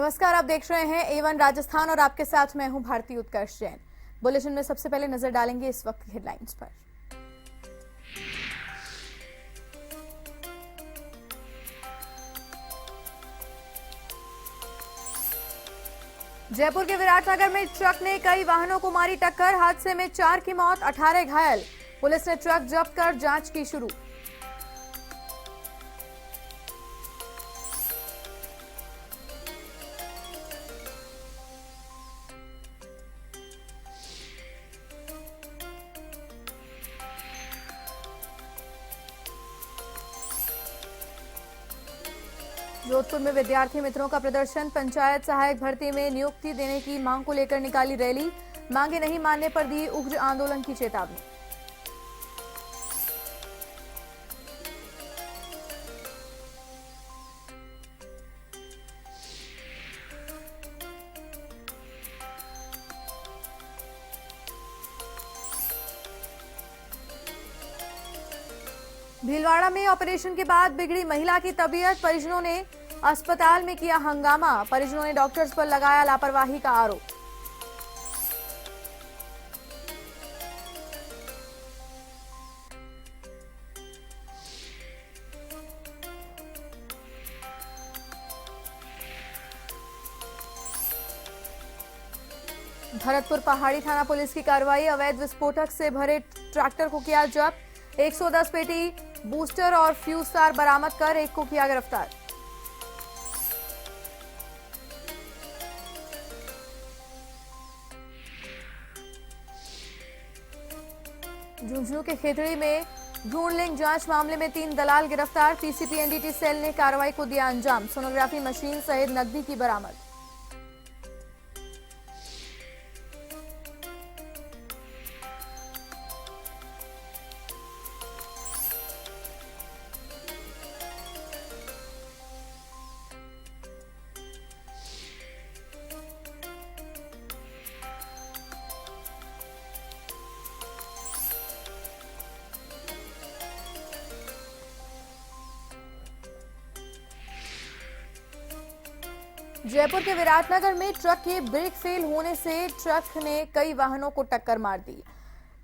नमस्कार, आप देख रहे हैं A1 राजस्थान और आपके साथ मैं हूं भारती उत्कर्ष जैन। बुलेटिन में सबसे पहले नजर डालेंगे इस वक्त की हेडलाइंस पर। जयपुर के विराटनगर में ट्रक ने कई वाहनों को मारी टक्कर। हादसे में 4 की मौत, 18 घायल। पुलिस ने ट्रक जब्त कर जांच की शुरू। जोधपुर में विद्यार्थी मित्रों का प्रदर्शन। पंचायत सहायक भर्ती में नियुक्ति देने की मांग को लेकर निकाली रैली। मांगे नहीं मानने पर दी उग्र आंदोलन की चेतावनी। भीलवाड़ा में ऑपरेशन के बाद बिगड़ी महिला की तबीयत। परिजनों ने अस्पताल में किया हंगामा। परिजनों ने डॉक्टर्स पर लगाया लापरवाही का आरोप। भरतपुर पहाड़ी थाना पुलिस की कार्रवाई। अवैध विस्फोटक से भरे ट्रैक्टर को किया जब्त। 110 पेटी बूस्टर और फ्यूज तार बरामद कर एक को किया गिरफ्तार। झुंझुनू के खेतड़ी में भ्रूण लिंग जांच मामले में 3 दलाल गिरफ्तार। पीसीपी एनडीटी सेल ने कार्रवाई को दिया अंजाम। सोनोग्राफी मशीन सहित नकदी की बरामद। जयपुर के विराटनगर में ट्रक के ब्रेक फेल होने से ट्रक ने कई वाहनों को टक्कर मार दी।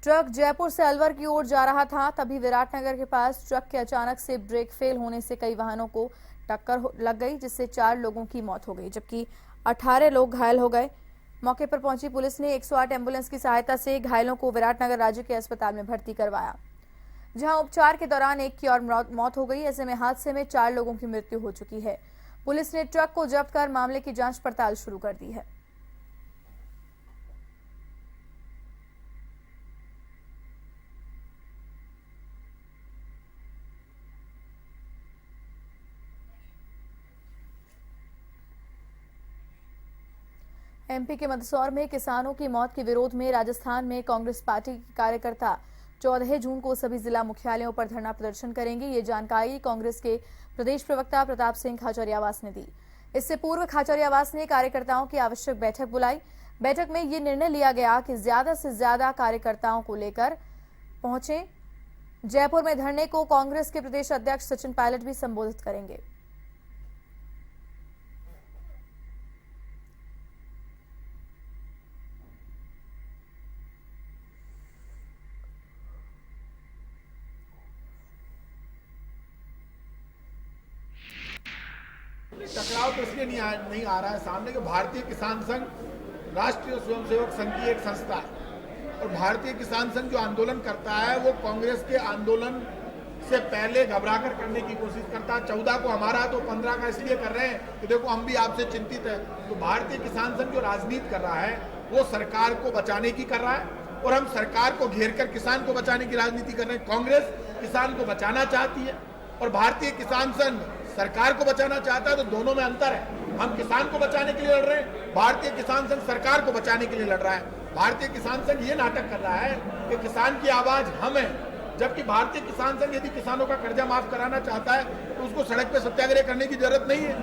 ट्रक जयपुर से अलवर की ओर जा रहा था, तभी विराटनगर के पास ट्रक के अचानक से ब्रेक फेल होने से कई वाहनों को टक्कर लग गई, जिससे 4 लोगों की मौत हो गई जबकि 18 लोग घायल हो गए। मौके पर पहुंची पुलिस ने 108 एम्बुलेंस की सहायता से घायलों को विराटनगर राज्य के अस्पताल में भर्ती करवाया, जहां उपचार के दौरान एक की और मौत हो गई। ऐसे में हादसे में 4 लोगों की मृत्यु हो चुकी है। पुलिस ने ट्रक को जब्त कर मामले की जांच पड़ताल शुरू कर दी है। एमपी के मंदसौर में किसानों की मौत के विरोध में राजस्थान में कांग्रेस पार्टी के कार्यकर्ता 14 जून को सभी जिला मुख्यालयों पर धरना प्रदर्शन करेंगे। ये जानकारी कांग्रेस के प्रदेश प्रवक्ता प्रताप सिंह खाचरियावास ने दी। इससे पूर्व खाचरियावास ने कार्यकर्ताओं की आवश्यक बैठक बुलाई। बैठक में ये निर्णय लिया गया कि ज्यादा से ज्यादा कार्यकर्ताओं को लेकर पहुंचे। जयपुर में धरने को कांग्रेस के प्रदेश अध्यक्ष सचिन पायलट भी संबोधित करेंगे। टकराव तो इसलिए नहीं आ रहा है सामने कि भारतीय किसान संघ राष्ट्रीय स्वयंसेवक संघ की एक संस्था है और भारतीय किसान संघ जो आंदोलन करता है वो कांग्रेस के आंदोलन से पहले घबराकर करने की कोशिश करता है। 14 को हमारा तो 15 का इसलिए कर रहे हैं कि देखो हम भी आपसे चिंतित है। तो भारतीय किसान संघ जो राजनीति कर रहा है वो सरकार को बचाने की कर रहा है और हम सरकार को घेर कर किसान को बचाने की राजनीति कर रहे हैं। कांग्रेस किसान को बचाना चाहती है और भारतीय किसान संघ सरकार को बचाना चाहता है, तो दोनों में अंतर है। हम किसान को बचाने के लिए लड़ रहे हैं, भारतीय किसान संघ सरकार को बचाने के लिए लड़ रहा है। भारतीय किसान संघ ये नाटक कर रहा है कि किसान की आवाज हम है, जबकि भारतीय किसान संघ यदि किसानों का कर्जा माफ कराना चाहता है तो उसको सड़क पे सत्याग्रह करने की जरूरत नहीं है,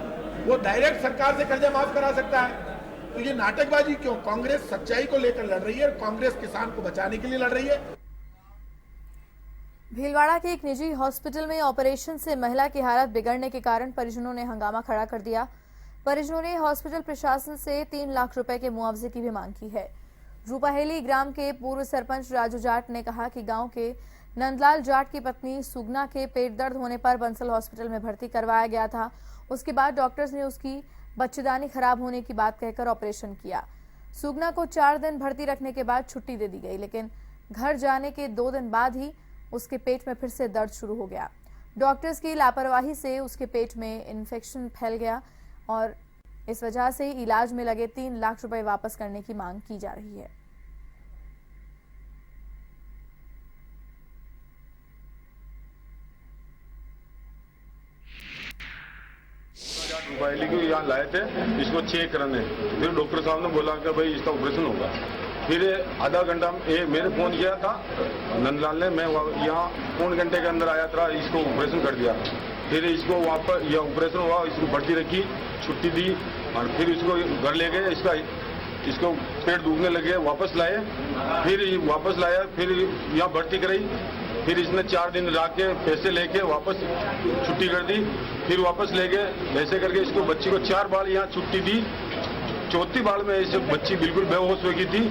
वो डायरेक्ट सरकार से कर्जा माफ करा सकता है। तो ये नाटकबाजी क्यों? कांग्रेस सच्चाई को लेकर लड़ रही है, कांग्रेस किसान को बचाने के लिए लड़ रही है। भीलवाड़ा के एक निजी हॉस्पिटल में ऑपरेशन से महिला की हालत बिगड़ने के कारण परिजनों ने हंगामा खड़ा कर दिया। परिजनों ने हॉस्पिटल प्रशासन से 3 लाख रुपए के मुआवजे की भी मांग की है। रूपाहेली ग्राम के पूर्व सरपंच राजू जाट ने कहा कि गांव के नंदलाल जाट की पत्नी सुगना के पेट दर्द होने पर बंसल हॉस्पिटल में भर्ती करवाया गया था। उसके बाद डॉक्टर्स ने उसकी बच्चेदानी खराब होने की बात कहकर ऑपरेशन किया। सुगना को 4 दिन भर्ती रखने के बाद छुट्टी दे दी गई, लेकिन घर जाने के 2 दिन बाद ही उसके पेट में फिर से दर्द शुरू हो गया। डॉक्टर्स की लापरवाही से उसके पेट में इन्फेक्शन फैल गया और इस वजह से इलाज में लगे 3 लाख रुपए वापस करने की मांग की जा रही है। रूपाहेली को यहाँ लाए थे इसको चेक कराने, फिर डॉक्टर साहब ने बोला कि भाई इसका ऑपरेशन होगा। फिर आधा घंटा मेरे फोन किया था नंदलाल ने, मैं यहाँ 1.25 घंटे के अंदर आया था, इसको ऑपरेशन कर दिया। फिर इसको वहाँ पर यह ऑपरेशन हुआ, इसको भर्ती रखी, छुट्टी दी और फिर इसको घर ले गए। इसको पेट दुखने लगे, वापस लाए, फिर वापस लाया, फिर यहाँ भर्ती कराई। फिर इसने 4 दिन रह के पैसे लेके वापस छुट्टी कर दी, फिर वापस ले गए। ऐसे करके इसको बच्ची को 4 बार यहाँ छुट्टी दी। चौथी बार में इस बच्ची बिल्कुल बेहोश हो गई थी,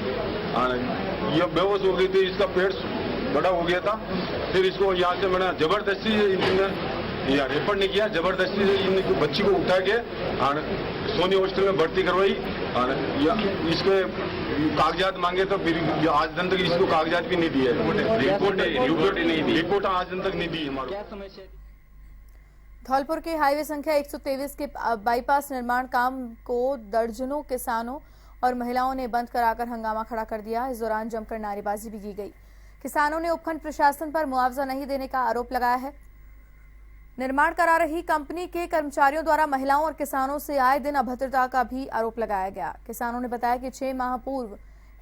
यह बेहोश हो गई थी, इसका पेट बड़ा हो गया था। फिर इसको यहाँ से मैंने जबरदस्ती या रेफर नहीं किया, जबरदस्ती से इन बच्ची को उठा के सोनी हॉस्टल में भर्ती करवाई और इसके कागजात मांगे तो फिर आज दिन तक इसको कागजात भी नहीं दिए, रिपोर्ट आज दिन तक नहीं दी हमारे। धौलपुर के हाईवे संख्या 123 के बाईपास निर्माण काम को दर्जनों किसानों और महिलाओं ने बंद कराकर हंगामा खड़ा कर दिया। इस दौरान जमकर नारेबाजी भी की गई। किसानों ने उपखंड प्रशासन पर मुआवजा नहीं देने का आरोप लगाया है। निर्माण करा रही कंपनी के कर्मचारियों द्वारा महिलाओं और किसानों से आए दिन अभद्रता का भी आरोप लगाया गया। किसानों ने बताया कि 6 माह पूर्व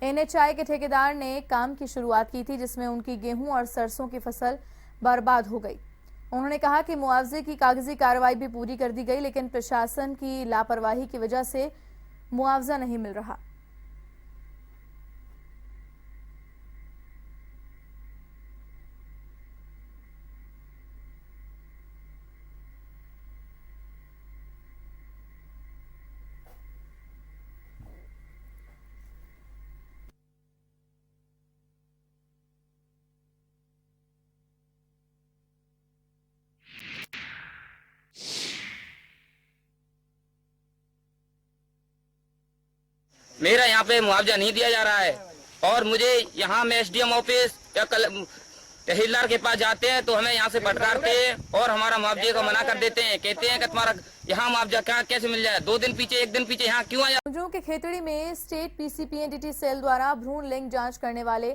NHI के ठेकेदार ने काम की शुरुआत की थी, जिसमें उनकी गेहूं और सरसों की फसल बर्बाद हो गई। उन्होंने कहा कि मुआवजे की कागजी कार्रवाई भी पूरी कर दी गई, लेकिन प्रशासन की लापरवाही की वजह से मुआवजा नहीं मिल रहा। मेरा यहाँ पे मुआवजा नहीं दिया जा रहा है और मुझे यहाँ में SDM ऑफिस या तहसीलदार के पास जाते हैं तो हमें यहाँ से फटकारते हैं और हमारा मुआवजे को मना कर देते हैं। कहते हैं कि तुम्हारा यहाँ मुआवजा कैसे मिल जाए, 2 दिन पीछे 1 दिन पीछे यहाँ क्यों आया। मुजरिमों के खेतड़ी में स्टेट PCPNDT सेल द्वारा भ्रूण लिंग जांच करने वाले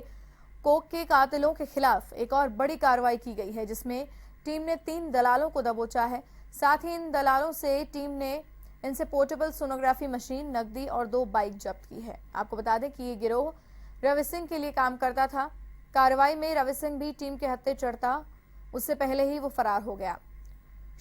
कोक के कातिलों के खिलाफ एक और बड़ी कार्रवाई की गई है, जिसमें टीम ने 3 दलालों को दबोचा है। साथ ही इन दलालों से टीम ने इनसे पोर्टेबल सोनोग्राफी मशीन, नकदी और 2 बाइक जब्त की है। आपको बता दें कि ये गिरोह रवि सिंह के लिए काम करता था। कार्रवाई में रवि सिंह भी टीम के हत्थे चढ़ता, उससे पहले ही वो फरार हो गया।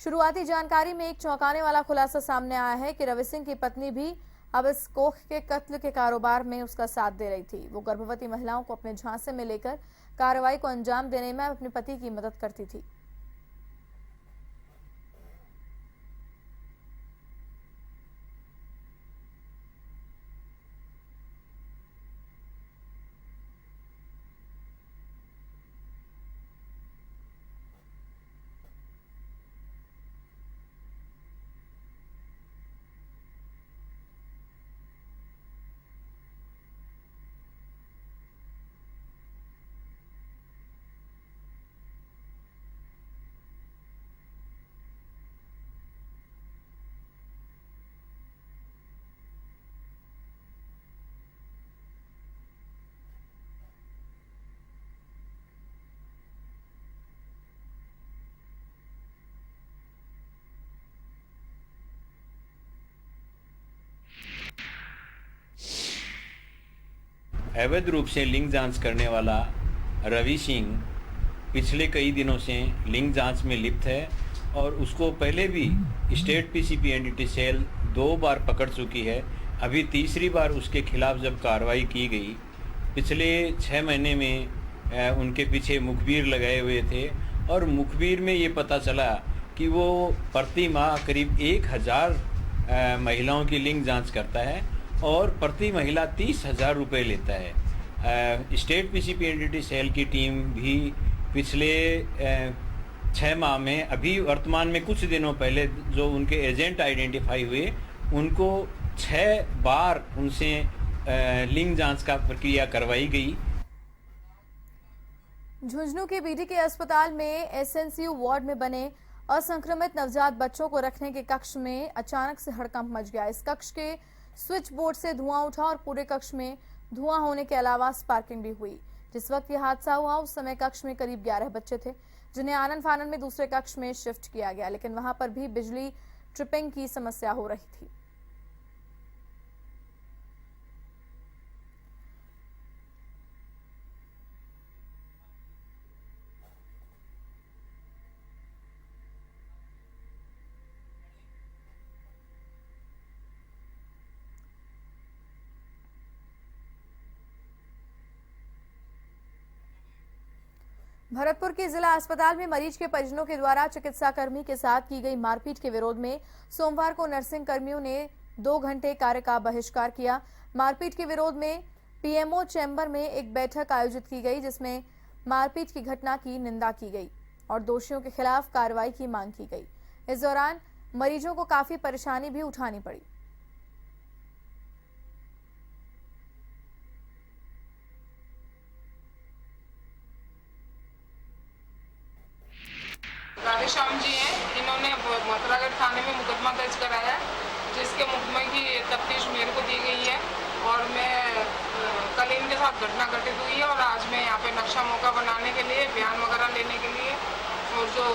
शुरुआती जानकारी में एक चौंकाने वाला खुलासा सामने आया है कि रवि सिंह की पत्नी भी अब इस कोख के कत्ल के कारोबार में उसका साथ दे रही थी। वो गर्भवती महिलाओं को अपने झांसे में लेकर कार्रवाई को अंजाम देने में अपने पति की मदद करती थी। अवैध रूप से लिंग जांच करने वाला रवि सिंह पिछले कई दिनों से लिंग जांच में लिप्त है और उसको पहले भी स्टेट PCPNDT सेल 2 बार पकड़ चुकी है। अभी तीसरी बार उसके खिलाफ जब कार्रवाई की गई, पिछले 6 महीने में उनके पीछे मुखबिर लगाए हुए थे और मुखबिर में ये पता चला कि वो प्रति माह करीब 1000 महिलाओं की लिंग जांच करता है और प्रति महिला 30,000 रुपये लेता है। स्टेट पीसीपीएनडीटी सेल की टीम भी पिछले 6 माह में, अभी वर्तमान में कुछ दिनों पहले जो उनके एजेंट आइडेंटिफाई हुए, उनको 6 बार उनसे लिंग जांच का प्रक्रिया करवाई गई। झुंझुनू के बीडीके अस्पताल में एसएनसीयू वार्ड में बने असंक्रमित नवजात बच्चों को रखने के कक्ष में अचानक से हड़कंप मच गया। इस कक्ष के स्विच बोर्ड से धुआं उठा और पूरे कक्ष में धुआं होने के अलावा स्पार्किंग भी हुई। जिस वक्त यह हादसा हुआ उस समय कक्ष में करीब 11 बच्चे थे, जिन्हें आनन फानन में दूसरे कक्ष में शिफ्ट किया गया, लेकिन वहां पर भी बिजली ट्रिपिंग की समस्या हो रही थी। भरतपुर के जिला अस्पताल में मरीज के परिजनों के द्वारा चिकित्सा कर्मी के साथ की गई मारपीट के विरोध में सोमवार को नर्सिंग कर्मियों ने 2 घंटे कार्य का बहिष्कार किया। मारपीट के विरोध में पीएमओ चैम्बर में एक बैठक आयोजित की गई, जिसमें मारपीट की घटना की निंदा की गई और दोषियों के खिलाफ कार्रवाई की मांग की गई। इस दौरान मरीजों को काफी परेशानी भी उठानी पड़ी। राधेश्याम जी हैं, इन्होंने मथुरागढ़ थाने में मुकदमा दर्ज कराया है, जिसके मुकदमे की तफ्तीश मेरे को दी गई है और मैं कल इनके साथ घटना घटित हुई है और आज मैं यहाँ पे नक्शा मौका बनाने के लिए, बयान वगैरह लेने के लिए और जो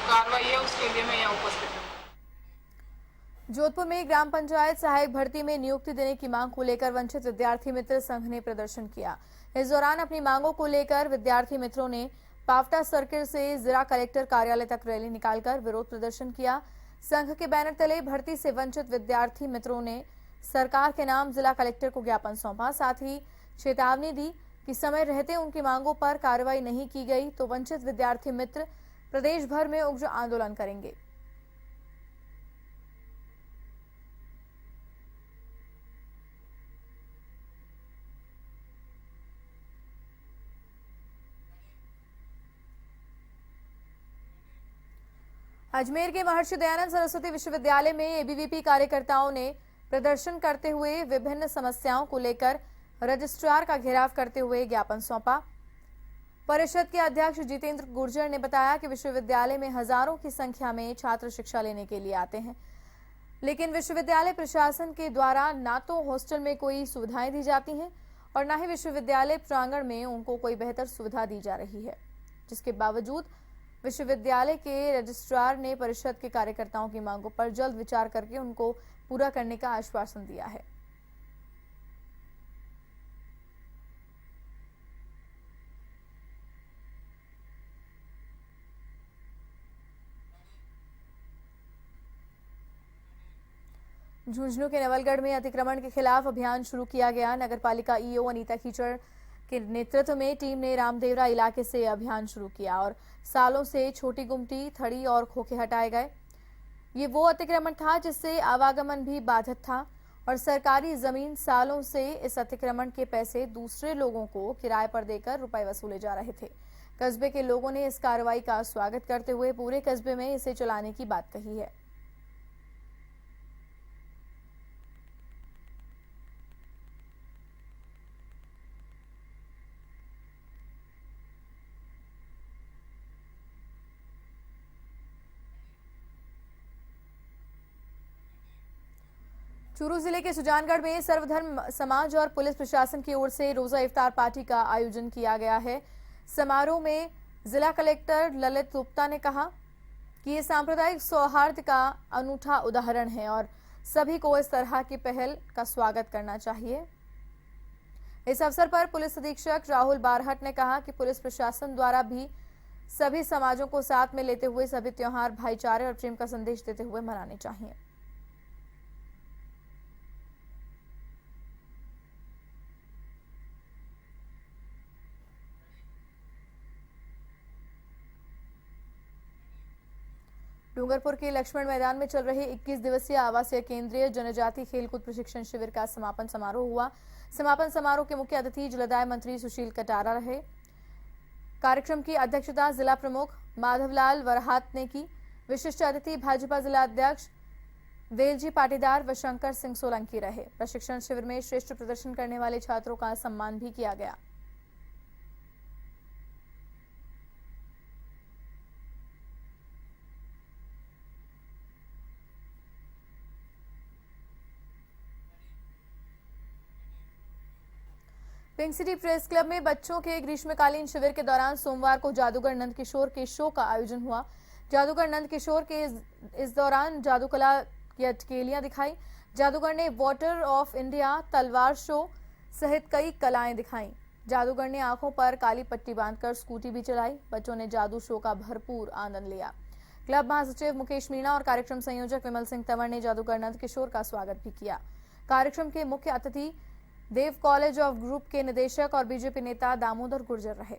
कार्रवाई है उसके लिए मैं यहाँ उपस्थित हूँ। जोधपुर में ग्राम पंचायत सहायक भर्ती में नियुक्ति देने की मांग को लेकर वंचित विद्यार्थी मित्र संघ ने प्रदर्शन किया। इस दौरान अपनी मांगों को लेकर विद्यार्थी मित्रों ने पावटा सर्किल से जिला कलेक्टर कार्यालय तक रैली निकालकर विरोध प्रदर्शन किया। संघ के बैनर तले भर्ती से वंचित विद्यार्थी मित्रों ने सरकार के नाम जिला कलेक्टर को ज्ञापन सौंपा। साथ ही चेतावनी दी कि समय रहते उनकी मांगों पर कार्रवाई नहीं की गई तो वंचित विद्यार्थी मित्र प्रदेश भर में उग्र आंदोलन करेंगे। अजमेर के महर्षि दयानंद सरस्वती विश्वविद्यालय में एबीवीपी कार्यकर्ताओं ने प्रदर्शन करते हुए विभिन्न समस्याओं को लेकर रजिस्ट्रार का घेराव करते हुए ज्ञापन सौंपा। परिषद के अध्यक्ष जितेंद्र गुर्जर ने बताया कि विश्वविद्यालय में हजारों की संख्या में छात्र शिक्षा लेने के लिए आते हैं, लेकिन विश्वविद्यालय प्रशासन के द्वारा ना तो हॉस्टल में कोई सुविधाएं दी जाती हैं और ना ही विश्वविद्यालय प्रांगण में उनको कोई बेहतर सुविधा दी जा रही है, जिसके बावजूद विश्वविद्यालय के रजिस्ट्रार ने परिषद के कार्यकर्ताओं की मांगों पर जल्द विचार करके उनको पूरा करने का आश्वासन दिया है। झुंझुनू के नवलगढ़ में अतिक्रमण के खिलाफ अभियान शुरू किया गया। नगरपालिका ईओ अनीता कीचड़ के नेतृत्व में टीम ने रामदेवरा इलाके से अभियान शुरू किया और सालों से छोटी गुमटी, थड़ी और खोखे हटाए गए। ये वो अतिक्रमण था जिससे आवागमन भी बाधित था और सरकारी जमीन सालों से इस अतिक्रमण के पैसे दूसरे लोगों को किराए पर देकर रुपए वसूले जा रहे थे। कस्बे के लोगों ने इस कार्रवाई का स्वागत करते हुए पूरे कस्बे में इसे चलाने की बात कही है। चूरू जिले के सुजानगढ़ में सर्वधर्म समाज और पुलिस प्रशासन की ओर से रोजा इफ्तार पार्टी का आयोजन किया गया है। समारोह में जिला कलेक्टर ललित गुप्ता ने कहा कि ये सांप्रदायिक सौहार्द का अनूठा उदाहरण है और सभी को इस तरह की पहल का स्वागत करना चाहिए। इस अवसर पर पुलिस अधीक्षक राहुल बारहट ने कहा कि पुलिस प्रशासन द्वारा भी सभी समाजों को साथ में लेते हुए सभी त्योहार भाईचारे और प्रेम का संदेश देते हुए मनाने चाहिए। डूंगरपुर के लक्ष्मण मैदान में चल रहे 21 दिवसीय आवासीय केंद्रीय जनजाति खेलकूद प्रशिक्षण शिविर का समापन समारोह हुआ। समापन समारोह के मुख्य अतिथि जलदाय मंत्री सुशील कटारा रहे। कार्यक्रम की अध्यक्षता जिला प्रमुख माधवलाल वरहात ने की। विशिष्ट अतिथि भाजपा जिला अध्यक्ष वेलजी पाटीदार व शंकर सिंह सोलंकी रहे। प्रशिक्षण शिविर में श्रेष्ठ प्रदर्शन करने वाले छात्रों का सम्मान भी किया गया। पिंक सिटी प्रेस क्लब में बच्चों के ग्रीष्मकालीन शिविर के दौरान सोमवार को जादूगर नंद किशोर के शो का आयोजन हुआ। जादूगर नंद किशोर के इस दौरान जादूकला की अटकेलियां दिखाई। जादूगर ने वाटर ऑफ इंडिया, तलवार शो सहित कई कलाएं दिखाई। जादूगर ने आंखों पर काली पट्टी बांधकर स्कूटी भी चलाई। बच्चों ने जादू शो का भरपूर आनंद लिया। क्लब महासचिव मुकेश मीणा और कार्यक्रम संयोजक विमल सिंह तंवर ने जादूगर नंद किशोर का स्वागत भी किया। कार्यक्रम के मुख्य अतिथि देव कॉलेज ऑफ ग्रुप के निदेशक और बीजेपी नेता दामोदर गुर्जर रहे।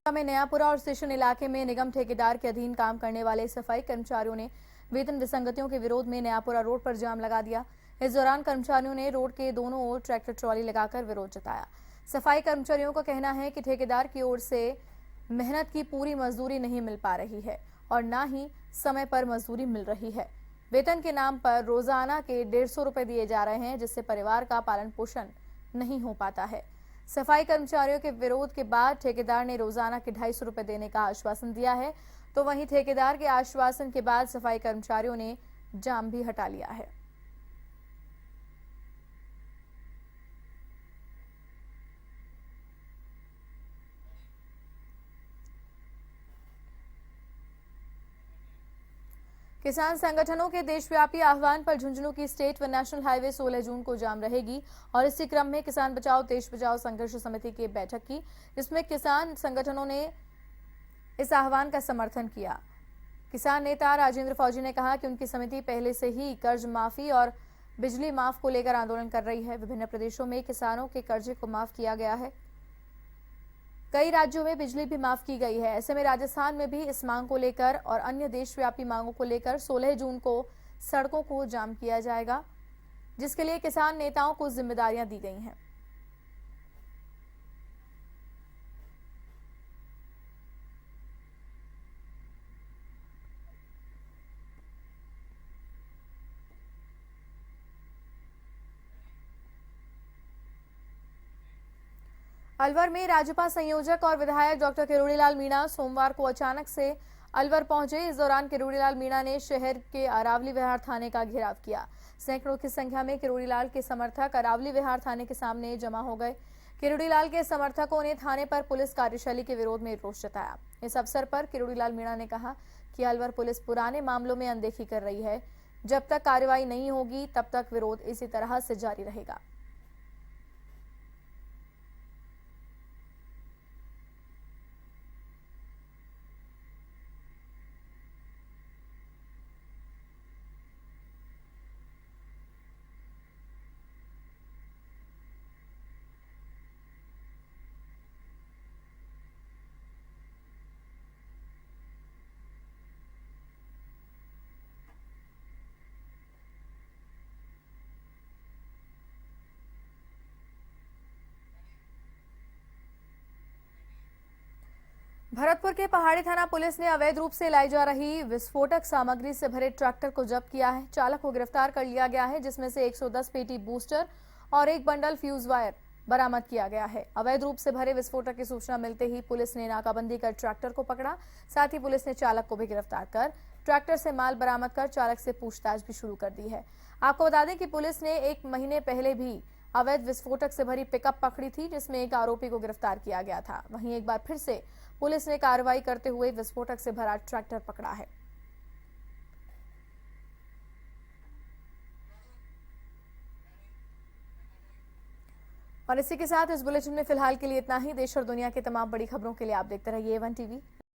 में नयापुरा और स्टेशन इलाके में निगम ठेकेदार के अधीन काम करने वाले सफाई कर्मचारियों ने वेतन विसंगतियों के विरोध में नयापुरा रोड पर जाम लगा दिया। इस दौरान कर्मचारियों ने रोड के दोनों ओर ट्रैक्टर ट्रॉली लगाकर विरोध जताया। सफाई कर्मचारियों का कहना है कि ठेकेदार की ओर से मेहनत की पूरी मजदूरी नहीं मिल पा रही है और न ही समय पर मजदूरी मिल रही है। वेतन के नाम पर रोजाना के 150 रुपए दिए जा रहे हैं, जिससे परिवार का पालन पोषण नहीं हो पाता है। सफाई कर्मचारियों के विरोध के बाद ठेकेदार ने रोजाना के 250 रुपए देने का आश्वासन दिया है, तो वहीं ठेकेदार के आश्वासन के बाद सफाई कर्मचारियों ने जाम भी हटा लिया है। किसान संगठनों के देशव्यापी आह्वान पर झुंझुनू की स्टेट व नेशनल हाईवे 16 जून को जाम रहेगी और इसी क्रम में किसान बचाओ देश बचाओ संघर्ष समिति की बैठक की, जिसमें किसान संगठनों ने इस आह्वान का समर्थन किया। किसान नेता राजेंद्र फौजी ने कहा कि उनकी समिति पहले से ही कर्ज माफी और बिजली माफ को लेकर आंदोलन कर रही है। विभिन्न प्रदेशों में किसानों के कर्जे को माफ किया गया है। कई राज्यों में बिजली भी माफ की गई है। ऐसे में राजस्थान में भी इस मांग को लेकर और अन्य देशव्यापी मांगों को लेकर 16 जून को सड़कों को जाम किया जाएगा, जिसके लिए किसान नेताओं को जिम्मेदारियां दी गई हैं। अलवर में राजपा संयोजक और विधायक डॉक्टर किरोड़ीलाल मीणा सोमवार को अचानक से अलवर पहुंचे। इस दौरान किरोड़ीलाल मीणा ने शहर के अरावली विहार थाने का घेराव किया। सैकड़ों की संख्या में किरोड़ीलाल के समर्थक अरावली विहार थाने के सामने जमा हो गए। किरोड़ीलाल के समर्थकों ने थाने पर पुलिस कार्यशैली के विरोध में रोष जताया। इस अवसर पर किरोड़ीलाल मीणा ने कहा कि अलवर पुलिस पुराने मामलों में अनदेखी कर रही है। जब तक कार्रवाई नहीं होगी तब तक विरोध इसी तरह से जारी रहेगा। भरतपुर के पहाड़ी थाना पुलिस ने अवैध रूप से लाई जा रही विस्फोटक सामग्री से भरे ट्रैक्टर को जब्त किया है। चालक को गिरफ्तार कर लिया गया है, जिसमें से 110 पेटी बूस्टर और एक बंडल फ्यूज वायर बरामद किया गया है। अवैध रूप से भरे विस्फोटक की सूचना मिलते ही पुलिस ने नाकाबंदी कर ट्रैक्टर को पकड़ा। साथ ही पुलिस ने चालक को भी गिरफ्तार कर ट्रैक्टर से माल बरामद कर चालक से पूछताछ भी शुरू कर दी है। आपको बता दें कि पुलिस ने 1 महीने पहले भी अवैध विस्फोटक से भरी पिकअप पकड़ी थी, जिसमें एक आरोपी को गिरफ्तार किया गया था। वहीं एक बार फिर से पुलिस ने कार्रवाई करते हुए विस्फोटक से भरा ट्रैक्टर पकड़ा है। और इसी के साथ इस बुलेटिन में फिलहाल के लिए इतना ही। देश और दुनिया की तमाम बड़ी खबरों के लिए आप देखते रहिए A1 TV।